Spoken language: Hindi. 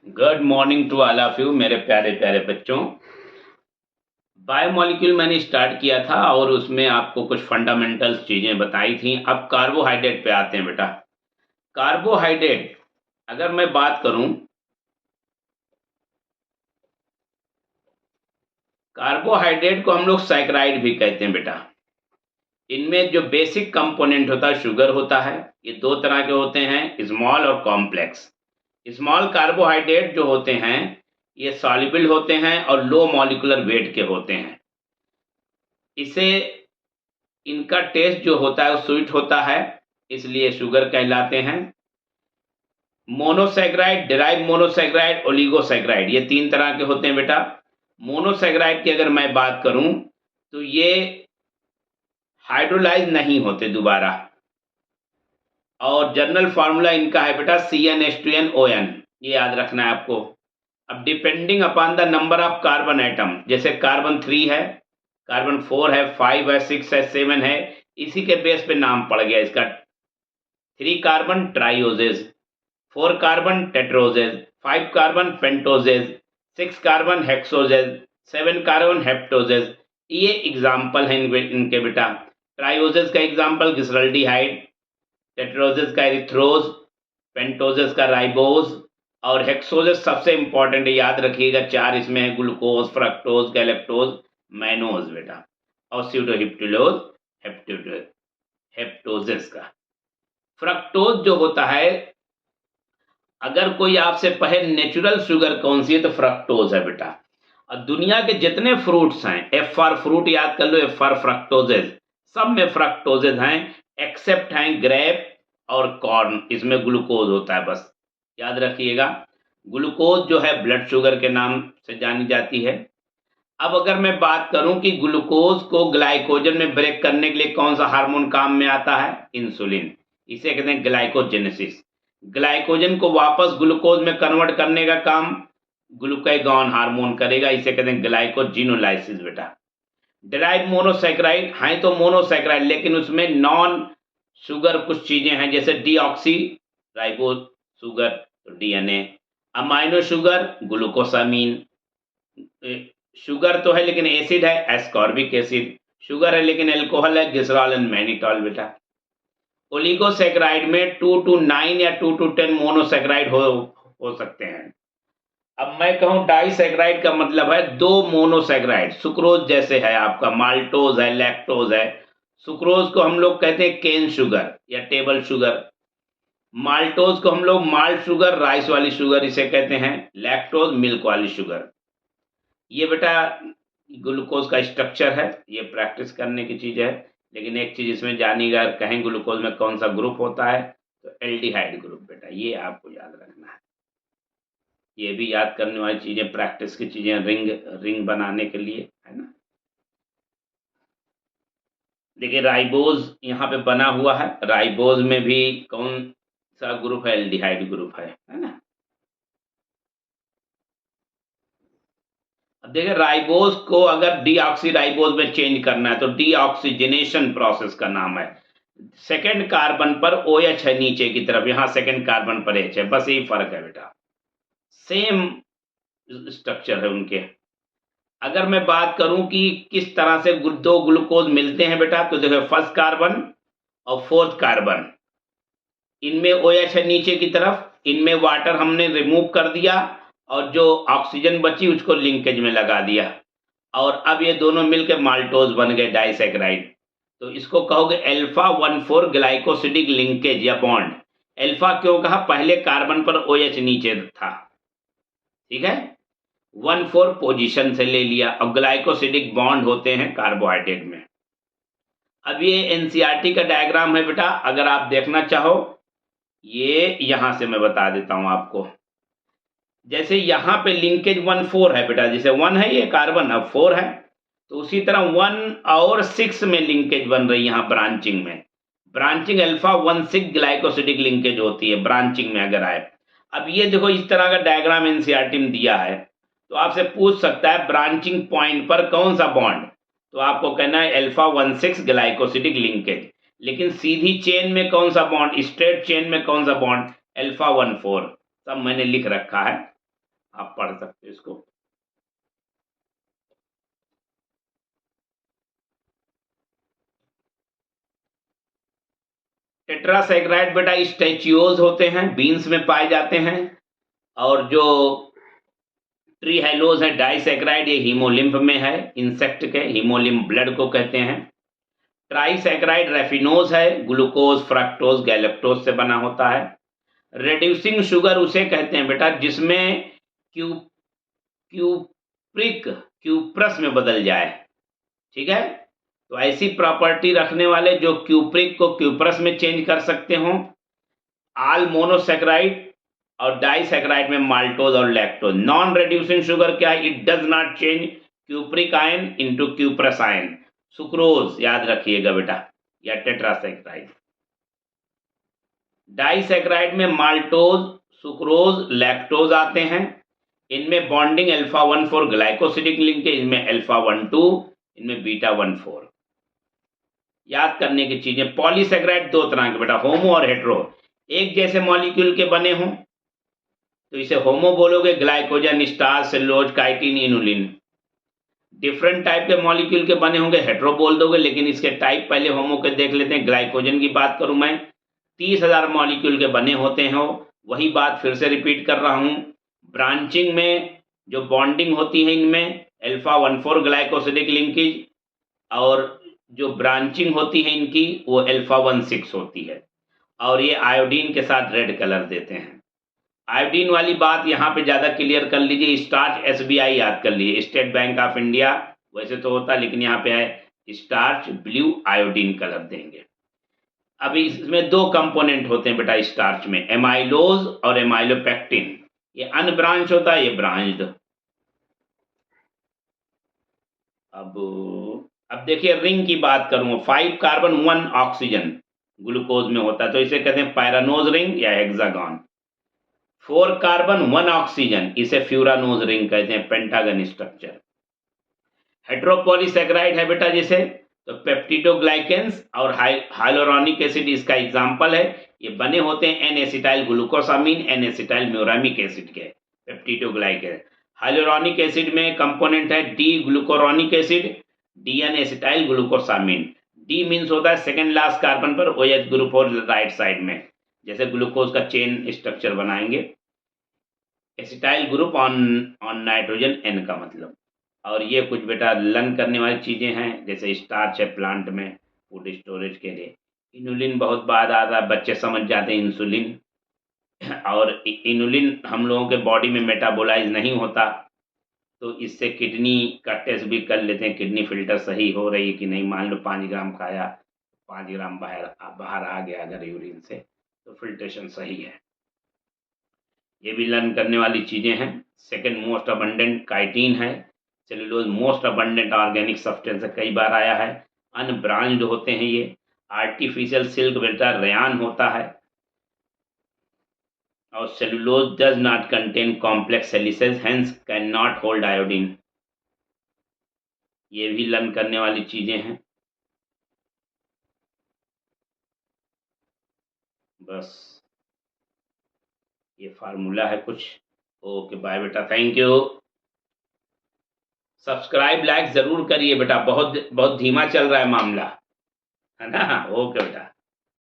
Good morning to all of you मेरे प्यारे प्यारे बच्चों। बायोमोलिक्यूल मैंने स्टार्ट किया था और उसमें आपको कुछ फंडामेंटल्स चीज़ें बताई थी। अब कार्बोहाइड्रेट पे आते हैं बेटा। कार्बोहाइड्रेट अगर मैं बात करूं, कार्बोहाइड्रेट को हम लोग सैकराइड भी कहते हैं बेटा। इनमें जो बेसिक कंपोनेंट होता है शुगर होता है। ये दो तरह के होते हैं, स्मॉल और कॉम्प्लेक्स। स्मॉल कार्बोहाइड्रेट जो होते हैं ये सॉल्युबल होते हैं और लो मॉलिक्यूलर वेट के होते हैं। इसे इनका टेस्ट जो होता है वो स्वीट होता है, इसलिए शुगर कहलाते हैं। मोनोसैकराइड, डिराइव मोनोसैकराइड, ओलिगोसैकराइड, ये तीन तरह के होते हैं बेटा। मोनोसैकराइड की अगर मैं बात करूं तो ये हाइड्रोलाइज नहीं होते दोबारा, और जनरल फार्मूला इनका है बेटा CnH2nOn, ये याद रखना है आपको। अब depending upon the number of carbon atom, जैसे कार्बन 3 है, कार्बन 4 है, 5 है, 6 है, 7 है, इसी के बेस पे नाम पड़ गया इसका। 3 carbon trioses, 4 carbon tetroses, 5 carbon pentoses, 6 carbon hexoses, 7 carbon heptoses. ये एग्जाम्पल है इनके बेटा। ट्राइओजेज का एग्जाम्पल ग्लिसरॉल्डिहाइड, टेट्रोजेज का एरिथ्रोज, पेंटोजेज का राइबोज, और हेक्सोजेज सबसे इंपॉर्टेंट है, याद रखिएगा। 4 इसमें है, ग्लूकोज, फ्रक्टोज, गैलेक्टोज, मैनोज बेटा, और स्यूडोहिप्टिलोज, हेप्टोजेज का। फ्रक्टोज जो होता है, अगर कोई आपसे कहे नेचुरल शुगर कौन सी है तो फ्रक्टोज है बेटा। और दुनिया के जितने फ्रूट्स हैं, एफ फॉर फ्रूट याद कर लो, एफ फॉर फ्रक्टोजेज, सब में फ्रक्टोजेज हैं, एक्सेप्ट हैं ग्रेप और कॉर्न, इसमें ग्लूकोज होता है बस, याद रखिएगा। ग्लूकोज जो है ब्लड शुगर के नाम से जानी जाती है। अब अगर मैं बात करूं कि ग्लूकोज को ग्लाइकोजन में ब्रेक करने के लिए कौन सा हार्मोन काम में आता है, इंसुलिन, इसे कहते हैं ग्लाइकोजेनेसिस। ग्लाइकोजन को वापस ग्लूकोज में कन्वर्ट करने का काम ग्लूकागॉन हार्मोन करेगा, इसे कहते हैं ग्लाइकोजिनोलाइसिस बेटा। डिराइव मोनोसैकराइड है तो मोनोसैकराइड, लेकिन उसमें नॉन शुगर कुछ चीजें हैं, जैसे डीऑक्सी राइबोज शुगर, तो DNA. Amino sugar glucosamine, sugar तो है लेकिन एसिड है, एस्कॉर्बिक एसिड। शुगर है लेकिन अल्कोहल है, ग्लिसरॉल एंड मैनिटॉल बेटा। ओलिगोसैकराइड में 2 to 9 या 2 to 10 मोनोसैकराइड हो सकते हैं। अब मैं कहूं डाइसैकराइड का मतलब है 2 मोनोसैकराइड, सुक्रोज जैसे है आपका, माल्टोज है, लैक्टोज है। सुक्रोज को हम लोग कहते हैं केन शुगर या टेबल शुगर। माल्टोज को हम लोग माल्ट शुगर, राइस वाली शुगर इसे कहते हैं। लैक्टोज मिल्क वाली शुगर। ये बेटा ग्लूकोज का स्ट्रक्चर है, ये प्रैक्टिस करने की चीज है। लेकिन एक चीज इसमें जानिएगा, कहें ग्लूकोज में कौन सा ग्रुप होता है तो एल्डिहाइड ग्रुप बेटा, ये आपको याद रखना है। ये भी याद करने वाली चीजें, प्रैक्टिस की चीजें, रिंग रिंग बनाने के लिए, है ना। देखिए राइबोज यहाँ पे बना हुआ है, राइबोज में भी कौन सा ग्रुप है, एल्डिहाइड ग्रुप है ना। अब देखिए राइबोज को अगर डीऑक्सी राइबोज में चेंज करना है तो डीऑक्सीजनेशन प्रोसेस का नाम है। सेकेंड कार्बन पर OH है नीचे की तरफ, यहाँ सेकेंड कार्बन पर H है, बस यही फर्क है बेटा, सेम स्ट्रक्चर है उनके। अगर मैं बात करूं कि किस तरह से दो ग्लूकोज मिलते हैं बेटा, तो देखो फर्स्ट कार्बन और फोर्थ कार्बन, इनमें OH है नीचे की तरफ, इनमें वाटर हमने रिमूव कर दिया और जो ऑक्सीजन बची उसको लिंकेज में लगा दिया, और अब ये दोनों मिलकर माल्टोज बन गए, डाइसैकराइड। तो इसको कहोगे अल्फा 1,4 ग्लाइकोसिडिक लिंकेज या बॉन्ड। अल्फा क्यों कहा, पहले कार्बन पर OH नीचे था, ठीक है, 1,4 पोजीशन से ले लिया। और ग्लाइकोसिडिक बॉन्ड होते हैं कार्बोहाइड्रेट में। अब ये एनसीईआरटी का डायग्राम है बेटा, अगर आप देखना चाहो, ये यहां से मैं बता देता हूं आपको। जैसे यहाँ पे लिंकेज 1,4 है बेटा, जैसे 1 है ये कार्बन, अब 4 है, तो उसी तरह 1 और 6 में लिंकेज बन रही है यहाँ ब्रांचिंग में। ब्रांचिंग अल्फा 1,6 ग्लाइकोसिडिक लिंकेज होती है ब्रांचिंग में अगर आए। अब ये देखो इस तरह का डायग्राम एनसीईआरटी में दिया है, तो आपसे पूछ सकता है ब्रांचिंग पॉइंट पर कौन सा बॉन्ड, तो आपको कहना है अल्फा 1,6 ग्लाइकोसिडिक लिंकेज। लेकिन सीधी चेन में कौन सा बॉन्ड, स्ट्रेट चेन में कौन सा बॉन्ड, अल्फा 1,4, सब मैंने लिख रखा है। आप पढ़ सकते हो इसको। टेट्रासैकराइड बेटा स्टैच्यूओज होते हैं, बीन्स में पाए जाते हैं। और जो ट्री हेलोज है डाइसैकराइड, ये हीमोलिम्फ में है, इंसेक्ट के हीमोलिम्फ ब्लड को कहते हैं। ट्राइसैकराइड रेफिनोज है, ग्लूकोज फ्रक्टोज गैलेक्टोज से बना होता है। रिड्यूसिंग शुगर उसे कहते हैं बेटा जिसमें क्यू क्यूप्रिक क्यूप्रस में बदल जाए, ठीक है। तो ऐसी प्रॉपर्टी रखने वाले जो क्यूप्रिक को क्यूप्रस में चेंज कर सकते हो। आल मोनोसेक्राइड और डाइसैकराइड में माल्टोज और लैक्टोज। नॉन रिड्यूसिंग शुगर क्या है, it does not change cupric ion into cuprous ion. Sucrose याद रखिएगा बेटा, या टेट्रासैकराइड। डाइसैकराइड में माल्टोज, सुक्रोज, लैक्टोज आते हैं। इनमें बॉन्डिंग अल्फा 1,4 ग्लाइकोसिडिक लिंक है, इनमें अल्फा 1,2, इनमें बीटा 1,4। याद करने की चीजें, पॉलीसैकराइड दो तरह के बेटा, होमो और हेट्रो। एक जैसे मॉलिक्यूल के बने हों तो इसे होमो बोलोगे, glycogen, starch, cellulose, chitin, inulin. Different type के मॉलिक्यूल के बने होंगे, हेट्रो बोल दोगे। लेकिन इसके टाइप पहले होमो के देख लेते हैं। ग्लाइकोजन की बात करूं मैं, 30,000 मॉलिक्यूल के बने होते हैं। वही बात फिर से रिपीट कर रहा हूं। ब्रांचिंग में जो बॉन्डिंग होती है इनमें अल्फा 1,4 ग्लाइकोसिडिक लिंकेज, और जो ब्रांचिंग होती है इनकी वो अल्फा 1,6 होती है। और ये आयोडीन के साथ रेड कलर देते हैं। आयोडीन वाली बात यहाँ पे ज्यादा क्लियर कर लीजिए। स्टार्च एसबीआई याद कर लीजिए, स्टेट बैंक ऑफ इंडिया वैसे तो होता, लेकिन यहाँ पे है स्टार्च ब्लू आयोडीन कलर देंगे। अब इसमें दो कंपोनेंट होते हैं बेटा स्टार्च में, एमाइलोज और एमाइलोपेक्टिन। ये अनब्रांच होता है, ये ब्रांच्ड। अब देखिए रिंग की बात करूंगा, 5 कार्बन 1 ऑक्सीजन ग्लूकोज में होता है तो इसे कहते हैं पैरानोज रिंग या हेक्सागन। 4 कार्बन 1 ऑक्सीजन, इसे फ्यूरानोज रिंग कहते हैं, पेंटागन स्ट्रक्चर। हेट्रोपॉलीसैकराइड है बेटा जिसे, तो पेप्टिडोग्लाइकेंस और हाइलोरॉनिक एसिड इसका एग्जांपल है। ये बने होते हैं N acetyl glucosamine, N acetyl muramic acid के, पेप्टिडोग्लाइकेन। हाइलोरॉनिक एसिड में कंपोनेंट है D glucuronic acid, D N acetyl glucosamine. D means होता है सेकेंड लास्ट कार्बन पर OH ग्रुप और राइट साइड में, जैसे ग्लूकोज का चेन स्ट्रक्चर बनाएंगे। Acetyl group on nitrogen N का मतलब। और ये कुछ बेटा लर्न करने वाली चीजें हैं, जैसे स्टार्च है प्लांट में फूड स्टोरेज के लिए। इनुलिन बहुत बाद आता है, बच्चे समझ जाते हैं इंसुलिन। और इनुलिन हम लोगों के बॉडी में मेटाबोलाइज नहीं होता, तो इससे किडनी का टेस्ट भी कर लेते हैं, किडनी फिल्टर सही हो रही है कि नहीं। मान लो 5 ग्राम खाया, 5 ग्राम बाहर आ गया अगर यूरिन से, तो फिल्ट्रेशन सही है। ये भी लर्न करने वाली चीजें हैं। सेकेंड मोस्ट अबंडेंट काइटिन है। Cellulose most abundant organic substance है, कई बार आया है। अनब्रांच्ड होते हैं ये। आर्टिफिशियल सिल्क बेटा रेयान होता है। और cellulose does not contain complex helices, hence can not hold iodine. ये भी लर्न करने वाली चीजें हैं। बस ये फार्मूला है कुछ। ओके बाय बेटा, थैंक यू। सब्सक्राइब लाइक जरूर करिए बेटा, बहुत बहुत धीमा चल रहा है मामला, है ना। ओके बेटा।